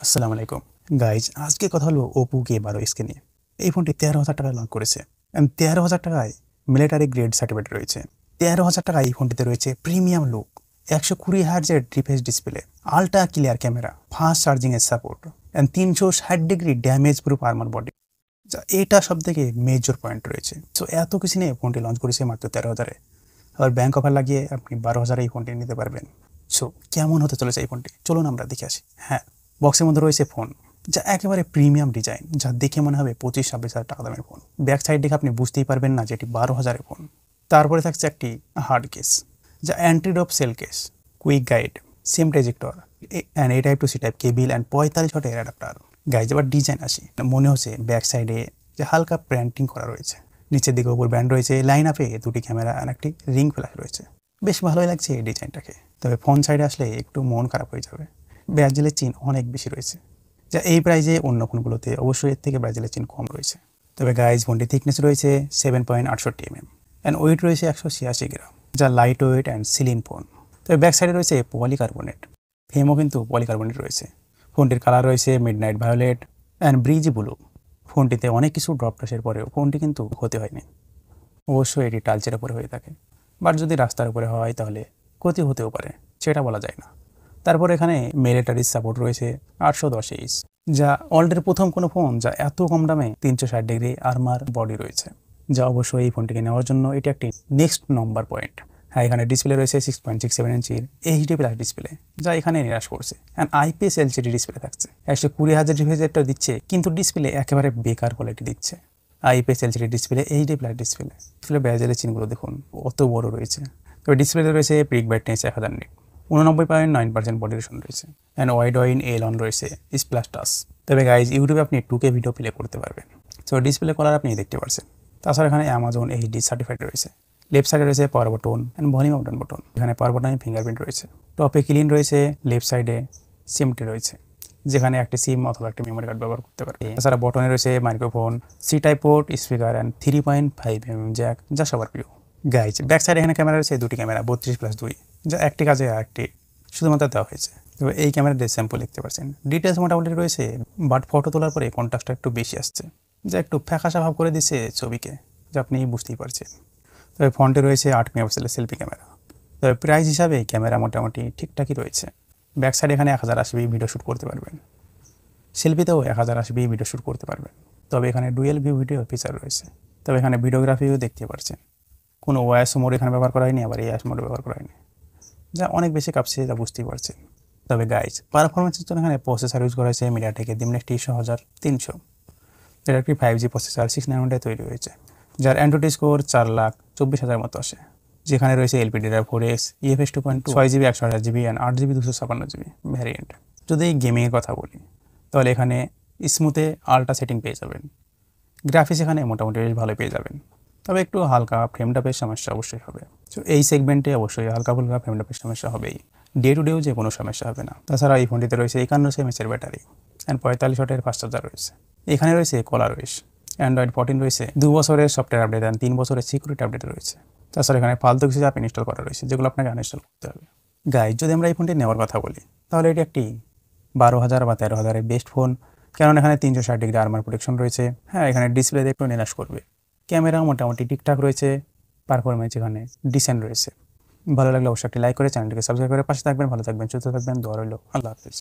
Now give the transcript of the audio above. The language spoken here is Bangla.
আসসালামু আলাইকুম গাইজ, আজকে কথা হলো ওপো K12 নিয়ে। এই ফোনটি 13,000 টাকায় লঞ্চ করেছে। 13,000 টাকায় মিলিটারি গ্রেড সার্টিফিকেট রয়েছে। 13,000 টাকায় এই ফোনটিতে রয়েছে প্রিমিয়াম লুক, 120 হার্জের refresh display, ultra clear camera, fast charging এর support, 360 degree damage proof armour body. এটা সব থেকে মেজর পয়েন্ট রয়েছে। সো এত কিছু নিয়ে ফোনটি লঞ্চ করেছে মাত্র 13,000-এ। আবার ব্যাংক অফার লাগিয়ে আপনি 12,000-এ এই ফোনটি নিতে পারবেন। সো কেমন হতে চলেছে এই ফোনটি, চলুন আমরা দেখে আসি। হ্যাঁ, বক্সের মধ্যে রয়েছে ফোন, যা একেবারে প্রিমিয়াম ডিজাইন, যা দেখে মনে হবে 25-26 হাজার টাকা দামের ফোন। ব্যাক সাইড দেখে আপনি বুঝতেই পারবেন না যে এটি 12,000-এর ফোন। তারপরে থাকছে একটি হার্ড কেস, যা anti drop shell case, quick guide, sim ejector, A type to C type cable 45 ওয়াটের অ্যাডাপ্টার। গাইজ, আবার ডিজাইন আসি, মনে হচ্ছে ব্যাক সাইডে যে হালকা প্রিন্টিং করা রয়েছে, নিচের দিকে উপর ব্যান্ড রয়েছে, লাইন আপে দুটি ক্যামেরা আর একটি রিং ফ্ল্যাশ রয়েছে। বেশ ভালোই লাগছে এই ডিজাইনটাকে। তবে ফোন সাইডে আসলে একটু মন খারাপ হয়ে যাবে, ব্রাজিলের চিন অনেক বেশি রয়েছে, যা এই প্রাইজে অন্য ফোনগুলোতে অবশ্যই এর থেকে ব্রাজিলের চিন কম রয়েছে। তবে গাইজ, ফোনটি থিকনেস রয়েছে 7.68 mm অ্যান্ড ওয়েট রয়েছে 186 গ্রাম, যা লাইট ওয়েট অ্যান্ড সিলিন ফোন। তবে ব্যাক সাইডে রয়েছে পলিকার্বনেট, ফ্রেমও কিন্তু পলিকার্বনেট রয়েছে। ফোনটির কালার রয়েছে midnight violet and Vrijji blue. ফোনটিতে অনেক কিছু ড্রপ টাচের পরেও ফোনটি কিন্তু ক্ষতি হয়নি। অবশ্যই এটি টালচের উপরে হয়ে থাকে, বাট যদি রাস্তার উপরে হয় তাহলে ক্ষতি হতেও পারে, সেটা বলা যায় না। তারপর এখানে মিলিটারি সাপোর্ট রয়েছে 810H, যা ওয়ার্ল্ডের প্রথম কোনো ফোন যা এত কম দামে 360 ডিগ্রি আর্মার বডি রয়েছে, যা অবশ্যই এই ফোনটিকে নেওয়ার জন্য এটি একটি নেক্সট নম্বর পয়েন্ট। হ্যাঁ, এখানে ডিসপ্লে রয়েছে 6.67 ইঞ্চির এইচডি প্লাস ডিসপ্লে, যা এখানে নিরাশ করছে। অ্যান্ড IPS LCD ডিসপ্লে থাকছে, 120 হার্জ রিফ্রেশটা দিচ্ছে, কিন্তু ডিসপ্লে একেবারে বেকার কোয়ালিটি দিচ্ছে। IPS LCD display, HD plus display, display ব্যাজেলের চিনগুলো দেখুন অত বড় রয়েছে। তবে ডিসপ্লেতে রয়েছে পিক ব্রাইটনেস 1000 নিট, 89.9% বডি রেশন রয়েছে, অ্যান্ড ওয়াইড ওয়াইন এলন রয়েছে স্প্লাশ টাচ। তবে গাইজ, ইউটিউবে আপনি 2K ভিডিও প্লে করতে পারবেন। সো ডিসপ্লে কলার আপনি দেখতে পাচ্ছেন। তাছাড়া এখানে অ্যামাজন এইচডি সার্টিফাইড রয়েছে। লেফট সাইডে রয়েছে power button and volume up down button. এখানে পাওয়ার বাটনে ফিঙ্গারপ্রিন্ট রয়েছে। টপে ক্লিন রয়েছে, লেফট সাইডে সিমটি রয়েছে, যেখানে একটি সিম অথবা একটি মেমোরি কার্ড ব্যবহার করতে পারে। তাছাড়া বটনে রয়েছে microphone, C type port, speaker and 3.5mm jack, যা সবার প্রিয়। গাইজ, ব্যাক সাইডে এখানে ক্যামেরা রয়েছে দুটি ক্যামেরা, 32+2, যা একটি কাজে আর একটি শুধুমাত্র দেওয়া হয়েছে। তবে এই ক্যামেরাতে স্যাম্পল দেখতে পাচ্ছেন। ডিটেলস মোটামুটি রয়েছে, বাট ফটো তোলার পরে কন্ট্রাস্টটা একটু বেশি আসছে, যা একটু ফ্যাকাশা ভাব করে দিচ্ছে ছবিকে, যা আপনি বুঝতেই পারছেন। তবে ফ্রন্টে রয়েছে 8 মেগাপিক্সেলের সেলফি ক্যামেরা। তবে প্রাইস হিসাবে ক্যামেরা মোটামুটি ঠিকঠাকই রয়েছে। ব্যাক সাইডে এখানে 1080p ভিডিও শ্যুট করতে পারবেন, সেলফিতেও 1080p ভিডিও শ্যুট করতে পারবেন। তবে এখানে ডুয়েল ভিউ ভিডিও ফিচার রয়েছে। তবে এখানে ভিডিওগ্রাফিও দেখতে পাচ্ছেন, কোনো ওয়াইস মোড এখানে ব্যবহার করা হয়নি, আবার এআইএস মোড ব্যবহার করা হয়নি, যা অনেক বেশি কাঁপছে, যা বুঝতেই পারছেন। তবে গাইজ, পারফরমেন্সের জন্য এখানে প্রসেসর ইউজ করা হয়েছে মিডিয়াটেকের Dimensity 10300, যেটা একটি 5G প্রসেসর 6 nanometer তৈরি হয়েছে, যার অ্যান্ড্রয়েড স্কোর 4,24,000 মতো আসে। যেখানে রয়েছে LPDDR4X, UFS 2.2, 6GB 128GB and 8GB 256GB variant. যদি গেমিংয়ের কথা বলি, তাহলে এখানে স্মুথে আল্ট্রা সেটিং পেয়ে যাবেন। গ্রাফিক্স এখানে মোটামুটি বেশ ভালো পেয়ে যাবেন। তবে একটু হালকা ফ্রেম টাপের সমস্যা অবশ্যই হবে। তো এই সেগমেন্টে অবশ্যই হালকা ফুলকা ফ্রেম টাপের সমস্যা হবেই, ডে টু ডেও যে কোনো সমস্যা হবে না। তাছাড়া এই ফোনটিতে রয়েছে 51 mAh ব্যাটারি অ্যান্ড 45 ওয়াটের ফাস্ট চার্জার রয়েছে। এখানে রয়েছে কলার ওয়েস, অ্যান্ড্রয়েড 14 রয়েছে, 2 বছরের সফটওয়্যার আপডেট অ্যান্ড 3 বছরের সিকিউরিটি আপডেট রয়েছে। তাছাড়া এখানে ফালতু কিছু অ্যাপ ইনস্টল করা রয়েছে, যেগুলো আপনাকে আনইনস্টল করতে হবে। গাইজ, যদি আমরা এই ফোনটি নেওয়ার কথা বলি, তাহলে এটি একটি 12,000 বা 13,000-এর বেস্ট ফোন, কারণ এখানে 360 ডিগ্রি আর্মার প্রোটেকশন রয়েছে। হ্যাঁ, এখানে ডিসপ্লেতে একটু নিরাশ করবে, ক্যামেরা মোটামুটি ঠিকঠাক রয়েছে, পারফরমেন্স এখানে ডিসেন্ট রয়েছে। ভালো লাগলে অবশ্যই একটি লাইক করে চ্যানেলটিকে সাবস্ক্রাইব করে পাশে থাকবেন। ভালো থাকবেন, সুস্থ থাকবেন, দোয়া রইল। আল্লাহ হাফিজ।